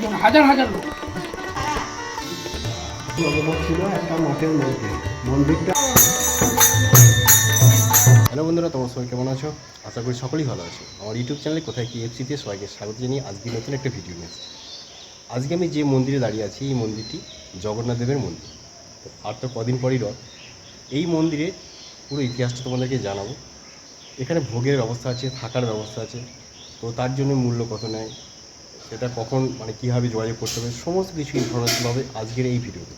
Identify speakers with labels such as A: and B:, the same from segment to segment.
A: লোকজন, হাজার হাজার লোক।
B: জগন্নাথ ছিল একটা মাঠের মধ্যে মন্দিরটা।
C: হ্যালো বন্ধুরা, তোমার সবাই কেমন আছো? আশা করি সকলেই ভালো আছো। আমার ইউটিউব চ্যানেলে কোথায় কি এফসিতে সবাইকে স্বাগত জানিয়ে আজকে নতুন একটা ভিডিও নিয়ে এসেছি। আজকে আমি যে মন্দিরে দাঁড়িয়ে আছি এই মন্দিরটি জগন্নাথ দেবের মন্দির। আর তো কদিন পরই রথ। এই মন্দিরে পুরো ইতিহাসটা তোমাদেরকে জানাবো। এখানে ভোগের ব্যবস্থা আছে, থাকার ব্যবস্থা আছে, তো তার জন্য মূল্য কত নেয়, সেটা কখন কীভাবে যোগাযোগ করতে হবে, সমস্ত কিছু ইনফরমেশন হবে আজকের এই ভিডিওতে।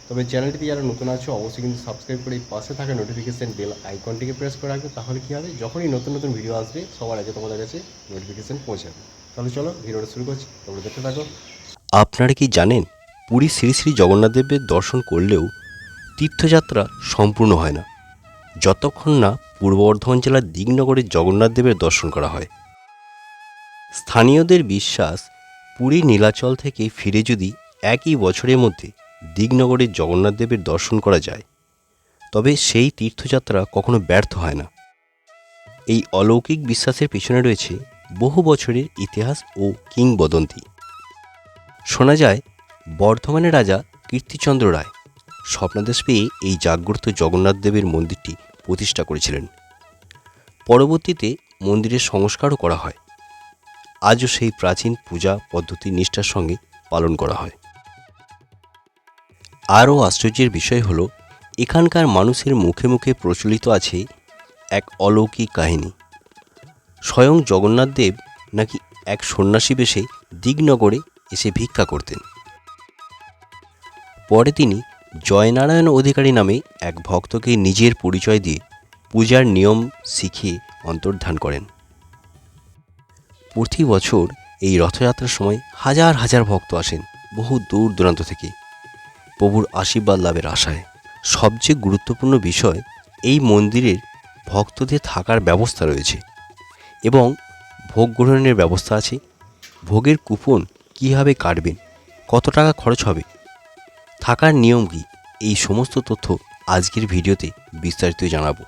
C: তবে চ্যানেলটিতে যারা নতুন আছো অবশ্যই কিন্তু সাবস্ক্রাইব করে এই পাশে থাকা নোটিফিকেশান বেল আইকনটিকে প্রেস করে রাখবে। তাহলে কী হবে, যখনই নতুন নতুন ভিডিও আসবে সবার আগে তোমাদের কাছে নোটিফিকেশান পৌঁছাবে। তাহলে চলো ভিডিওটা শুরু করছি, তোমরা দেখতে থাকো। আপনারা কি জানেন, পুরী শ্রী শ্রী জগন্নাথ দেবের দর্শন করলেও তীর্থযাত্রা সম্পূর্ণ হয় না যতক্ষণ না পূর্ব বর্ধমান জেলার দিগনগরের জগন্নাথ দেবের দর্শন করা হয়। স্থানীয়দের বিশ্বাস, পুরী নীলাচল থেকে ফিরে যদি একই বছরের মধ্যে দিগনগরের জগন্নাথ দেবের দর্শন করা যায় তবে সেই তীর্থযাত্রা কখনো ব্যর্থ হয় না। এই অলৌকিক বিশ্বাসের পেছনে রয়েছে বহু বছরের ইতিহাস ও কিংবদন্তি। শোনা যায় বর্ধমানের রাজা কীর্তিচন্দ্র রায় স্বপ্নাদেশ পেয়ে এই জাগ্রত জগন্নাথ দেবের মন্দিরটি প্রতিষ্ঠা করেছিলেন। পরবর্তীতে মন্দিরের সংস্কারও করা হয়। আজও সেই প্রাচীন পূজা পদ্ধতি নিষ্ঠার সঙ্গে পালন করা হয়। আরও আশ্চর্যের বিষয় হল, এখানকার মানুষের মুখে মুখে প্রচলিত আছে এক অলৌকিক কাহিনী। স্বয়ং জগন্নাথ দেব নাকি এক সন্ন্যাসী বেশে দিগনগরে এসে ভিক্ষা করতেন। পরে তিনি জয়নারায়ণ অধিকারী নামে এক ভক্তকে নিজের পরিচয় দিয়ে পূজার নিয়ম শিখিয়ে অন্তর্ধান করেন। প্রতি বছর এই রথযাত্রার সময় হাজার হাজার ভক্ত আসেন বহু দূর দূরান্ত থেকে প্রভুর আশীর্বাদ লাভের আশায়। সবচেয়ে গুরুত্বপূর্ণ বিষয়, এই মন্দিরের ভক্তদের থাকার ব্যবস্থা রয়েছে এবং ভোগ গ্রহণের ব্যবস্থা আছে। ভোগের কুপন কীভাবে কাটবেন, কত টাকা খরচ হবে, থাকার নিয়ম কী, এই সমস্ত তথ্য আজকের ভিডিওতে বিস্তারিত জানাবো।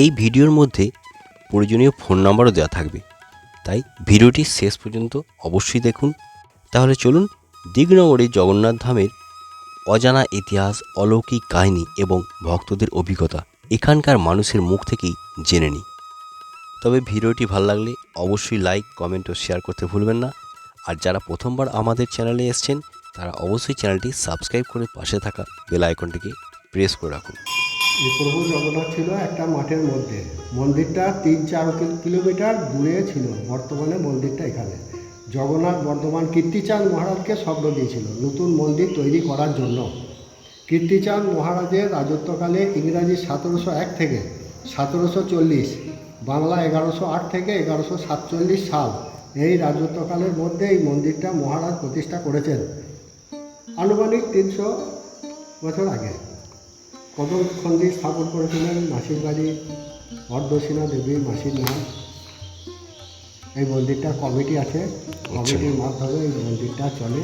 C: এই ভিডিওর মধ্যে প্রয়োজনীয় ফোন নাম্বারও দেওয়া থাকবে, তাই ভিডিওটি শেষ পর্যন্ত অবশ্যই দেখুন। তাহলে চলুন দিগনগরের জগন্নাথ ধামের অজানা ইতিহাস, অলৌকিক কাহিনী এবং ভক্তদের অভিজ্ঞতা এখানকার মানুষের মুখ থেকেই জেনে নিই। তবে ভিডিওটি ভালো লাগলে অবশ্যই লাইক, কমেন্ট ও শেয়ার করতে ভুলবেন না। আর যারা প্রথমবার আমাদের চ্যানেলে এসছেন তারা অবশ্যই চ্যানেলটি সাবস্ক্রাইব করে পাশে থাকা বেল আইকনটিকে প্রেস করে রাখুন।
B: এই প্রভু জগন্নাথ ছিল একটা মাঠের মধ্যে। মন্দিরটা 3-4 কিলোমিটার দূরে ছিল। বর্তমানে মন্দিরটা এখানে। জগন্নাথ বর্ধমান কীর্তিচাঁদ মহারাজকে স্বপ্ন দিয়েছিল নতুন মন্দির তৈরি করার জন্য। কীর্তিচাঁদ মহারাজের রাজত্বকালে ইংরাজি 1701 থেকে 1740, বাংলা 1108 থেকে 1147 সাল, এই রাজত্বকালের মধ্যে এই মন্দিরটা মহারাজ প্রতিষ্ঠা করেছেন আনুমানিক 300 বছর আগে। কদমখণ্ডী স্থাপন করেছিলেন মাসির বাড়ি অর্ধসীনা দেবী, মাসির নাম। এই মন্দিরটা কমিটি আছে, কমিটির মাধ্যমে এই মন্দিরটা চলে।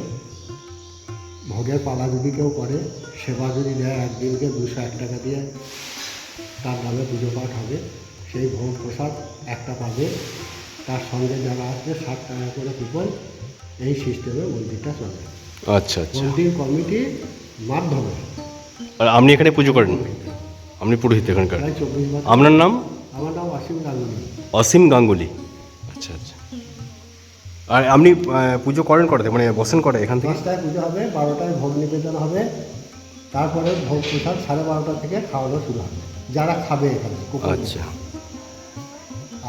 B: ভোগের পালা যদি কেউ করে, সেবা যদি দেয়, একদিনকে 201 টাকা দিয়ে তার নামে পুজো পাঠ হবে। সেই ভোগ প্রসাদ একটা পাবে, তার সঙ্গে যারা আসবে 60 টাকা করে কুপন। এই সিস্টেমে মন্দিরটা চলে।
C: আচ্ছা আচ্ছা।
B: মন্দির কমিটির মাধ্যমে।
C: আর আপনি এখানে পুজো করেন? আপনি পুরোহিত এখানকার?
B: প্রায় 24 বছর।
C: আপনার নাম?
B: আমার নাম অসীম গাঙ্গুলি।
C: অসীম গাঙ্গুলি। আচ্ছা আচ্ছা। আর আপনি পুজো করেন কটাতে, বসেন কটায় এখান থেকে?
B: 10টায় পুজো হবে, 12টায় ভোগ নিবেদন হবে, তারপরে ভোগ প্রসাদ 12:30 থেকে খাওয়ানো শুরু হবে যারা খাবে এখানে।
C: আচ্ছা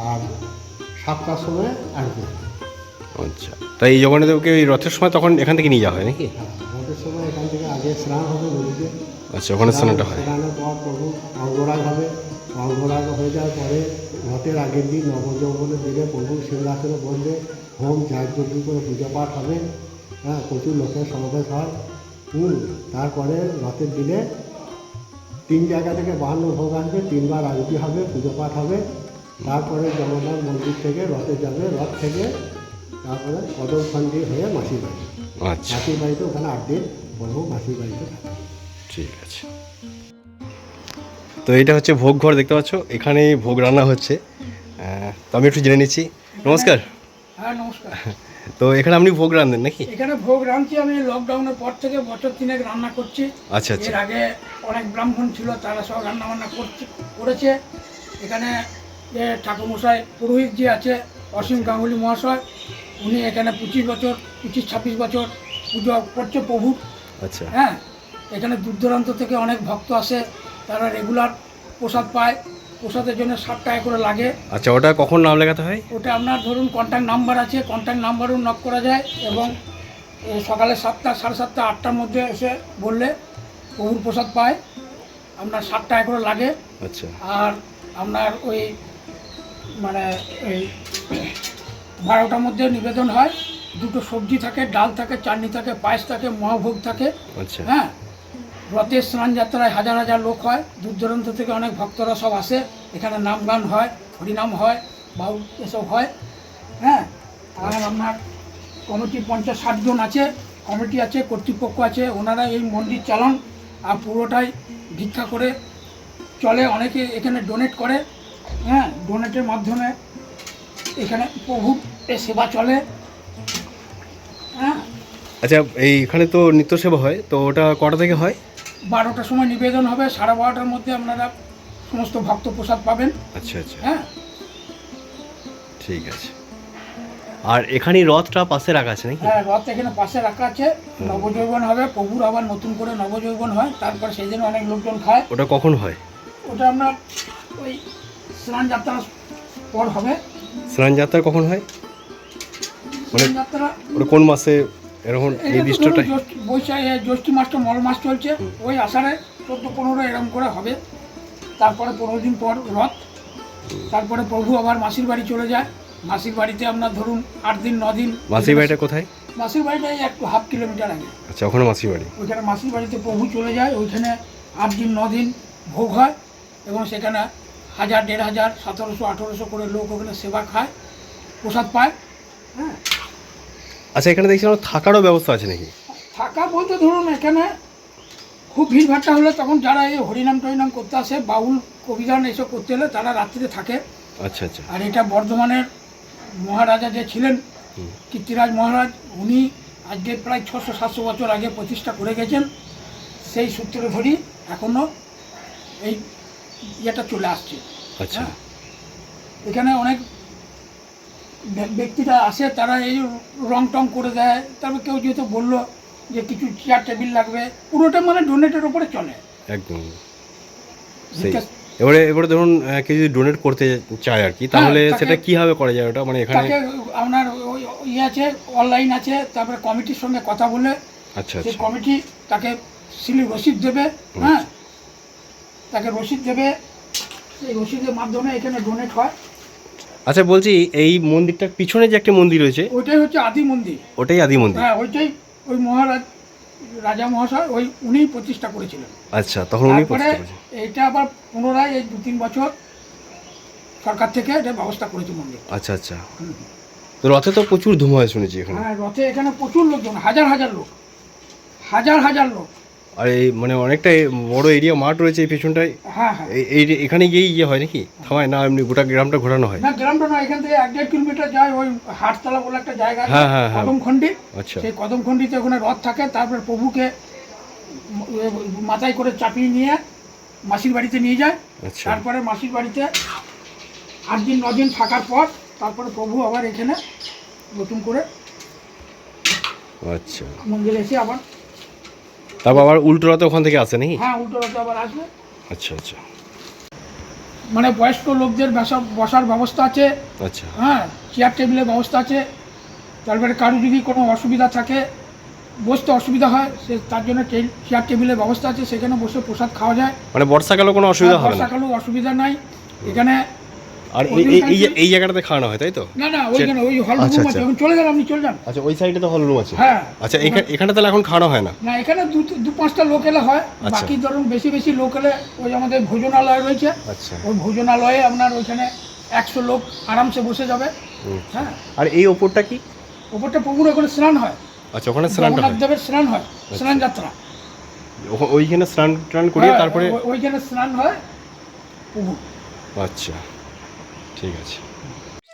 B: আর 7টার সময় আসবে।
C: আচ্ছা। তাই এই জগন্নাথ দেবকে ওই রথের সময় তখন এখান থেকে নিয়ে যাওয়া হয় নাকি?
B: ভোটের সময় এখান থেকে আগে স্নান হবে নদীতে।
C: আচ্ছা, ওখানে স্নানটা হয়।
B: স্নানের পর প্রভু অঙ্গরাগ হবে। অঙ্গরাগ হয়ে যাওয়ার পরে রথের আগের দিন নবযৌবনের দিনে প্রভু সিংহাসনে বসবে। হোম যাগযজ্ঞ করে পুজো পাঠ হবে। প্রচুর লোকের সমাবেশ হয়। তারপরে রথের দিনে 3 জায়গা থেকে 52 ভোগ আসবে, 3বার আরতি হবে, পুজো পাঠ হবে। তারপরে জগন্নাথ মন্দির থেকে রথে যাবে, রথ থেকে তারপরে কদমখণ্ডী হয়ে মাসির বাড়ি।
C: আচ্ছা,
B: মাসির বাড়িতে ওখানে 8 দিন প্রভু মাসির বাড়িতে থাকে।
C: ঠিক আছে। তো এটা হচ্ছে ভোগ ঘর, দেখতে পাচ্ছ এখানেই ভোগ রান্না হচ্ছে। তো আমি একটু জেনে নিচ্ছি। নমস্কার।
A: হ্যাঁ নমস্কার।
C: তো এখানে আপনি ভোগ রাঁধেন নাকি?
A: এখানে ভোগ রাঁধছি আমি লকডাউনের পর থেকে বছর 3 রান্না করছি।
C: আচ্ছা আচ্ছা।
A: এর আগে অনেক ব্রাহ্মণ ছিল, তারা সব রান্না বান্না করেছে। এখানে যে ঠাকুরমশাই পুরোহিত যে আছে অসীম গাঙ্গুলি মহাশয়, উনি এখানে 25-26 বছর পুজো করছে প্রভুর।
C: আচ্ছা
A: হ্যাঁ, এখানে দূর দূরান্ত থেকে অনেক ভক্ত আসে, তারা রেগুলার প্রসাদ পায়। প্রসাদের জন্য 60 টাকা করে লাগে।
C: আচ্ছা, ওটা কখন নাম লেখাতে হয়?
A: ওটা আপনার ধরুন কন্ট্যাক্ট নাম্বার আছে, কন্ট্যাক্ট নাম্বারও নক করা যায় এবং সকালে 7টা, 7:30, 8টার মধ্যে এসে বললে প্রভুর প্রসাদ পায়। আপনার 60 টাকা করে লাগে।
C: আচ্ছা
A: আর আপনার ওই মানে এই 12টার মধ্যে নিবেদন হয়। 2টো সবজি থাকে, ডাল থাকে, চাটনি থাকে, পায়েস থাকে, মহাভোগ থাকে।
C: আচ্ছা।
A: হ্যাঁ, রথের স্নান যাত্রায় হাজার হাজার লোক হয়, দূর দূরান্ত থেকে অনেক ভক্তরা সব আসে। এখানে নাম গান হয়, হরিনাম হয়, বাউল এসব হয়। হ্যাঁ, আর আপনার কমিটি 50-60 জন আছে, কমিটি আছে, কর্তৃপক্ষ আছে, ওনারা এই মন্দির চালান। আর পুরোটাই ভিক্ষা করে চলে। অনেকে এখানে ডোনেট করে। হ্যাঁ, ডোনেটের মাধ্যমে এখানে প্রভুর সেবা চলে। হ্যাঁ,
C: আচ্ছা, এইখানে তো নিত্য সেবা হয়, তো ওটা কটা থেকে হয়?
A: 12টার সময় নিবেদন হবে, 12:30টার মধ্যে আপনারা সমস্ত ভক্ত প্রসাদ পাবেন।
C: আচ্ছা আচ্ছা,
A: হ্যাঁ,
C: ঠিক আছে। আর এখানে রথটা পাশে রাখা আছে নাকি?
A: হ্যাঁ, রথ এখানে পাশে রাখা আছে। নবযৌবন হবে, প্রভুর আবার নতুন করে নবযৌবন হয়, তারপর সেই দিন অনেক লোকজন খায়।
C: ওটা কখন হয়?
A: ওটা আপনার ওই স্নান যাত্রার পর হবে।
C: স্নান যাত্রা কখন হয়?
A: স্নান যাত্রা
C: ওটা কোন মাসে এরকম নির্দিষ্টটা?
A: জ্যৈষ্ঠী মাসটা মল মাস চলছে, ওই আষাঢ়ে 14-15 এরকম করে হবে। তারপরে 15 দিন পর রথ। তারপরে প্রভু আবার মাসির বাড়ি চলে যায়। মাসির বাড়িতে আপনার ধরুন 8 দিন 9 দিন।
C: মাসির বাড়িটা কোথায়?
A: মাসির বাড়িটা এই একটু 1/2 কিলোমিটার আগে।
C: আচ্ছা, ওখানে মাসির বাড়ি।
A: ওইখানে মাসির বাড়িতে প্রভু চলে যায়, ওইখানে 8 দিন 9 দিন ভোগ হয় এবং সেখানে 1000, 1500, 1700, 1800 করে লোক ওখানে সেবা খায়, প্রসাদ পায়। হ্যাঁ,
C: আচ্ছা, এখানে দেখছি আমার থাকারও ব্যবস্থা আছে নাকি?
A: থাকা বলতে ধরুন এখানে খুব ভিড়ভাট্টা হলে তখন যারা এই হরিনাম টরিনাম করতে আসে, বাউল কবিগান এসব করতে হলে তারা রাত্রিতে থাকে।
C: আচ্ছা আচ্ছা।
A: আর এটা বর্ধমানের মহারাজা যে ছিলেন কীর্তিরাজ মহারাজ, উনি আজকে প্রায় 600-700 বছর আগে প্রতিষ্ঠা করে গেছেন। সেই সূত্র ধরি এখনও এই ইয়েটা চলে আসছে।
C: আচ্ছা।
A: হ্যাঁ, এখানে অনেক ব্যক্তিরা আসে, তারা এই রং টং করে দেয়। তারপর কেউ যেহেতু বললো যে কিছু চেয়ার টেবিল লাগবে, পুরোটা মানে ডোনেটের ওপরে চলে
C: একদম সেই। এবারে ধরুন কেউ যদি ডোনেট করতে চায় আর কি, তাহলে সেটা কিভাবে করা যায়? ওটা মানে এখানে
A: তাকে আপনার ওই ইয়ে আছে, অনলাইন আছে, তারপরে কমিটির সঙ্গে কথা বলে
C: আচ্ছা
A: সেই
C: আচ্ছা
A: কমিটি তাকে রসিদ দেবে। হ্যাঁ, তাকে রসিদ দেবে, সেই রসিদের মাধ্যমে এখানে ডোনেট হয়।
C: আচ্ছা, বলছি এই মন্দিরটার পিছনে যে একটা মন্দির রয়েছে,
A: ওইটাই হচ্ছে আদি মন্দির।
C: ওটাই আদি মন্দির?
A: হ্যাঁ, ওইটাই ওই মহারাজ রাজা মহাশয় উনিই প্রতিষ্ঠা করেছিলেন।
C: আচ্ছা, তখন উনি
A: তারপরে
C: প্রতিষ্ঠা করেছেন।
A: এইটা আবার পুনরায় এই 2-3 বছর সরকার থেকে এটা ব্যবস্থা করেছে মন্দির।
C: আচ্ছা আচ্ছা। তো রথে তো প্রচুর ধুম হয় শুনেছি এখানে।
A: হ্যাঁ, রথে এখানে প্রচুর লোকজন, হাজার হাজার লোক, হাজার হাজার লোক।
C: আর এই মানে অনেকটা বড় এরিয়া মাঠ রয়েছে এই পেছনটায়।
A: হ্যাঁ হ্যাঁ,
C: এখানে গিয়েই ইয়ে হয় নাকি, থামায় না এমনি গোটা গ্রামটা ঘোরানো হয়?
A: না, গ্রামটা না, এখান থেকে 1-1.5 কিলোমিটার যায়, ওই হাটতলা বলে একটা জায়গা আছে,
C: হ্যাঁ, হ্যাঁ, হ্যাঁ।
A: কদমখণ্ডি।
C: আচ্ছা
A: সেই কদমখণ্ডিতে ওখানে রথ থাকে। তারপর প্রভুকে মাথায় করে চাপিয়ে নিয়ে মাসির বাড়িতে নিয়ে যায়।
C: আচ্ছা
A: তারপরে মাসির বাড়িতে 8 দিন 9 দিন থাকার পর তারপরে প্রভু আবার এখানে নতুন করে
C: আচ্ছা।
A: মন্দিরে এসে আবার,
C: তারপর আবার উল্টো রথে ওখান থেকে আসে নাকি?
A: হ্যাঁ, উল্টো রথে আবার আসবে।
C: আচ্ছা আচ্ছা
A: মানে বয়স্ক লোকদের বসার ব্যবস্থা আছে।
C: আচ্ছা
A: হ্যাঁ, চেয়ার টেবিলের ব্যবস্থা আছে। তারপরে কারো যদি কোনো অসুবিধা থাকে, বসতে অসুবিধা হয়, সে তার জন্য চেয়ার টেবিলের ব্যবস্থা আছে, সেখানে বসে প্রসাদ খাওয়া যায়।
C: মানে বর্ষাকালেও কোনো অসুবিধা হবে না?
A: বর্ষাকালেও অসুবিধা নাই এখানে।
C: আর এই জায়গাটাতে খাওয়ানো হয় তাই তো?
A: না না, ওইখানে ওই হল
C: আচ্ছা,
A: রুম আছে,
C: আচ্ছা।
A: ওখানে চলে যান, আপনি চলে যান।
C: আচ্ছা, ওই সাইডে তো হল রুম আছে?
A: হ্যাঁ।
C: আচ্ছা, এখানে তাহলে এখন খাওয়ানো হয় না?
A: না, এখানে 2-5টা লোক এলে হয়।
C: আচ্ছা।
A: বাকি ধরুন বেশি বেশি লোক এলে ওই আমাদের ভোজনালয় রয়েছে,
C: আচ্ছা।
A: ওই ভোজনালয়ে আপনার ওইখানে 100 লোক আরামসে বসে যাবে। হ্যাঁ,
C: আর এই ওপরটা কি?
A: ওপরটা পুকুর, ওখানে স্নান হয়।
C: আচ্ছা, ওখানে স্নানটা
A: জগন্নাথ
C: হয়?
A: দেবের স্নান হয়, স্নান যাত্রা।
C: ওইখানে স্নান টান করিয়ে
A: হ্যাঁ,
C: তারপরে?
A: ওইখানে স্নান হয় প্রভু।
C: আচ্ছা, ঠিক আছে।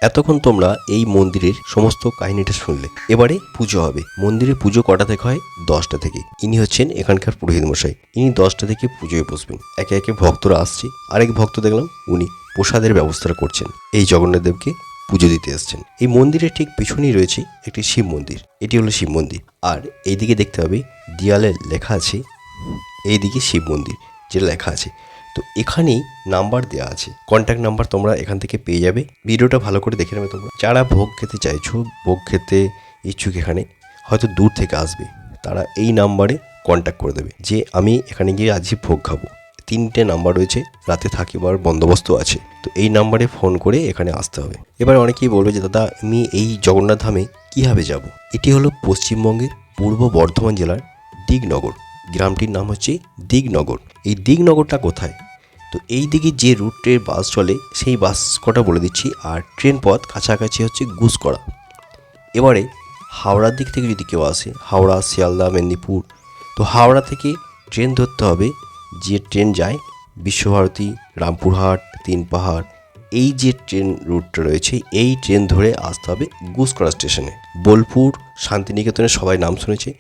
C: এতক্ষণ তোমরা এই মন্দিরের সমস্ত কাহিনীটা শুনলে। এবারে পুজো হবে। মন্দিরে পুজো কটা থেকে হয়? 10টা থেকে। ইনি হচ্ছেন এখানকার পুরোহিত মশাই। ইনি 10টা থেকে পুজোয় বসবেন। একে একে ভক্তরা আসছে। আরেক ভক্ত দেখলাম উনি প্রসাদের ব্যবস্থা করছেন। এই জগন্নাথ দেবকে পুজো দিতে এসছেন। এই মন্দিরের ঠিক পিছনেই রয়েছে একটি শিব মন্দির। এটি হলো শিব মন্দির। আর এইদিকে দেখতে হবে দেয়ালে লেখা আছে, এইদিকে শিব মন্দির যেটা লেখা আছে। তো এখানেই নাম্বার দেওয়া আছে, কন্ট্যাক্ট নাম্বার তোমরা এখান থেকে পেয়ে যাবে। ভিডিওটা ভালো করে দেখে নেবে তোমরা। যারা ভোগ খেতে চাইছো, ভোগ খেতে ইচ্ছুক, এখানে হয়তো দূর থেকে আসবে, তারা এই নাম্বারে কন্ট্যাক্ট করে দেবে যে আমি এখানে গিয়ে আজই ভোগ খাবো। 3টে নাম্বার রয়েছে, রাতে থাকিবার বন্দোবস্ত আছে। তো এই নাম্বারে ফোন করে এখানে আসতে হবে। এবার অনেকেই বলবে যে দাদা আমি এই জগন্নাথ ধামে কীভাবে যাব? এটি হলো পশ্চিমবঙ্গের পূর্ব বর্ধমান জেলার দিগনগর। গ্রামটির নাম হচ্ছে দিগনগর। এই দিগনগরটা কোথায়? তো এই দিকে যে রুটের বাস চলে সেই বাস কটা বলে দিচ্ছি। আর ট্রেন পথ কাছাকাছি হচ্ছে গুসকরা। এবারে হাওড়ার দিক থেকে যদি কেউ আসে, হাওড়া, শিয়ালদা, মেদিনীপুর, তো হাওড়া থেকে ট্রেন ধরতে হবে। যে ট্রেন যায় বিশ্বভারতী, রামপুরহাট, তিনপাহাড়, এই যে ট্রেন রুটটা রয়েছে এই ট্রেন ধরে আসতে হবে গুসকরা স্টেশনে। বোলপুর, শান্তিনিকেতনে সবাই নাম শুনেছে।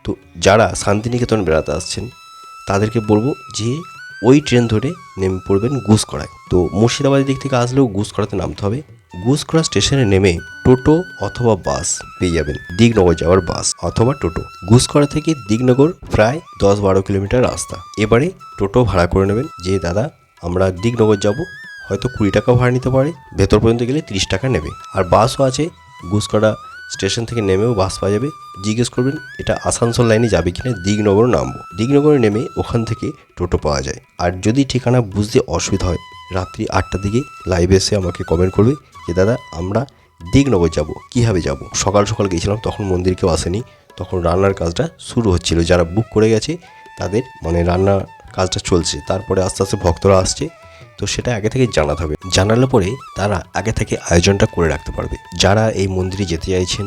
C: তো যারা শান্তিনিকেতন বেড়াতে আসছেন তাদেরকে বলবো যে ওই ট্রেন ধরে নেমে পড়বেন গুসকরায়। তো মুর্শিদাবাদের দিক থেকে আসলেও গুসকরাতে নামতে হবে। গুসকরা স্টেশনে নেমে টোটো অথবা বাস পেয়ে যাবেন, দিগনগর যাওয়ার বাস অথবা টোটো। গুসকরা থেকে দিগনগর প্রায় 10-12 কিলোমিটার রাস্তা। এবারে টোটো ভাড়া করে নেবেন যে দাদা আমরা দিগনগর যাব, হয়তো 20 টাকা ভাড়া নিতে পারে, ভেতর পর্যন্ত গেলে 30 টাকা নেবে। আর বাসও আছে, গুসকরা স্টেশন থেকে নেমেও বাস পাওয়া যাবে। জিজ্ঞেস করবেন এটা আসানসোল লাইনে যাবে কিনা, দিগনগর নামবো। দিগনগরে নেমে ওখান থেকে টোটো পাওয়া যায়। আর যদি ঠিকানা বুঝতে অসুবিধা হয়, রাত্রি 8টার দিকে লাইভে এসে আমাকে কমেন্ট করবে যে দাদা আমরা দিগনগর যাব, কীভাবে যাব। সকাল সকাল গিয়েছিলাম, তখন মন্দির কেউ আসেনি, তখন রান্নার কাজটা শুরু হচ্ছিল। যারা বুক করে গেছে তাদের রান্নার কাজটা চলছে, তারপরে আস্তে আস্তে ভক্তরা আসছে। তো সেটা আগে থেকে জানাতে হবে। জানালে পরে তারা আগে থেকে আয়োজনটা করে রাখতে পারবে। যারা এই মন্দিরে যেতে চাইছেন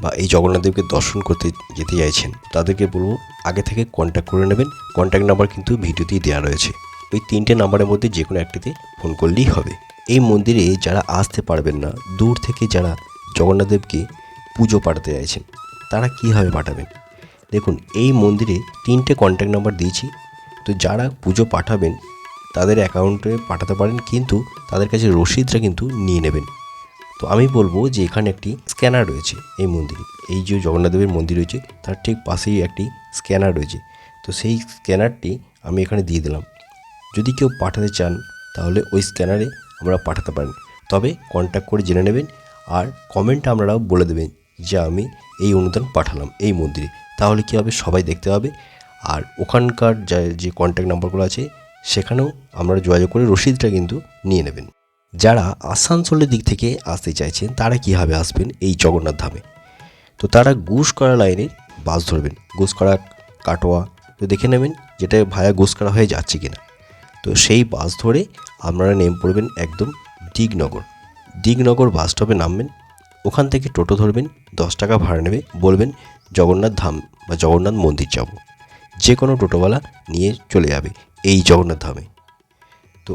C: বা এই জগন্নাথ দেবকে দর্শন করতে যেতে চাইছেন তাদেরকে বলবো আগে থেকে কন্ট্যাক্ট করে নেবেন। কন্ট্যাক্ট নাম্বার কিন্তু ভিডিওতেই দেওয়া রয়েছে। ওই 3টে নাম্বারের মধ্যে যে কোনো একটিতে ফোন করলেই হবে। এই মন্দিরে যারা আসতে পারবেন না, দূর থেকে যারা জগন্নাথ দেবকে পুজো পাঠাতে চাইছেন তারা কীভাবে পাঠাবেন? দেখুন এই মন্দিরে 3টে কন্ট্যাক্ট নাম্বার দিয়েছি। তো যারা পুজো পাঠাবেন তাদের অ্যাকাউন্টে পাঠাতে পারেন, কিন্তু তাদের কাছে রসিদটা কিন্তু নিয়ে নেবেন। তো আমি বলবো যে এখানে একটি স্ক্যানার রয়েছে এই মন্দিরে। এই যে জগন্নাথ দেবের মন্দির রয়েছে তার ঠিক পাশেই একটি স্ক্যানার রয়েছে। তো সেই স্ক্যানারটি আমি এখানে দিয়ে দিলাম। যদি কেউ পাঠাতে চান তাহলে ওই স্ক্যানারে আমরা পাঠাতে পারেন, তবে কন্ট্যাক্ট করে জেনে নেবেন। আর কমেন্টে আপনারাও বলে দেবেন যে আমি এই অনুদান পাঠালাম এই মন্দিরে। তাহলে কী হবে, সবাই দেখতে পাবে। আর ওখানকার যে কন্ট্যাক্ট নাম্বারগুলো আছে সেখানেও আমরা যোগাযোগ করে রসিদটা কিন্তু নিয়ে নেবেন। যারা আসানসোলের দিক থেকে আসতে চাইছেন তারা কীভাবে আসবেন এই জগন্নাথ ধামে? তো তারা গুসকরা লাইনের বাস ধরবেন, গুসকরা কাটোয়া, তো দেখে নেবেন যেটা ভায়া গুসকরা হয়ে যাচ্ছে কিনা। তো সেই বাস ধরে আপনারা নেমে পড়বেন একদম দিগনগর। দিগনগর বাস স্টপে নামবেন, ওখান থেকে টোটো ধরবেন, 10 টাকা ভাড়া নেবে। বলবেন জগন্নাথ ধাম বা জগন্নাথ মন্দির যাব, যে কোনো টোটোওয়ালা নিয়ে চলে যাবে এই জগন্নাথ ধামে। তো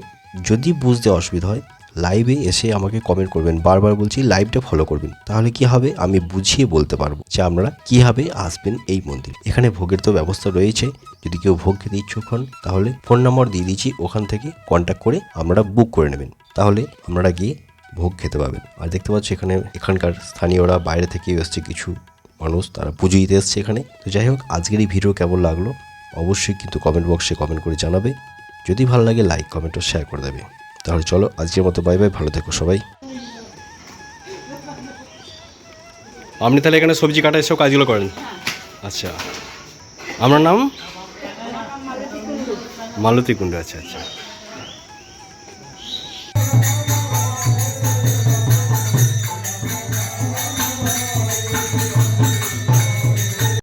C: যদি বুঝতে অসুবিধা হয় লাইভে এসে আমাকে কমেন্ট করবেন। বারবার বলছি লাইভটা ফলো করবেন, তাহলে কি হবে আমি বুঝিয়ে বলতে পারবো যে আপনারা কীভাবে আসবেন এই মন্দির। এখানে ভোগের তো ব্যবস্থা রয়েছে, যদি কেউ ভোগ খেতে ইচ্ছুক হন তাহলে ফোন নম্বর দিয়ে দিচ্ছি, ওখান থেকে কন্ট্যাক্ট করে আপনারা বুক করে নেবেন, তাহলে আপনারা গিয়ে ভোগ খেতে পাবেন। আর দেখতে পাচ্ছ এখানকার স্থানীয়রা বাইরে থেকে এসছে, কিছু মানুষ তারা পুজো দিতে এসছে এখানে। তো যাই হোক, আজকের এই ভিডিও কেমন লাগলো অবশ্যই কিন্তু কমেন্ট বক্সে কমেন্ট করে জানাবে। যদি ভালো লাগে লাইক কমেন্ট ও শেয়ার করে দেবে। তাহলে চলো আজকের মতো বাই বাই, ভালো থেকো সবাই। আপনি তাহলে এখানে সবজি কাটা এসব কাজগুলো করেন? আচ্ছা, আপনার নাম? মালতী কুণ্ডু। আচ্ছা আচ্ছা।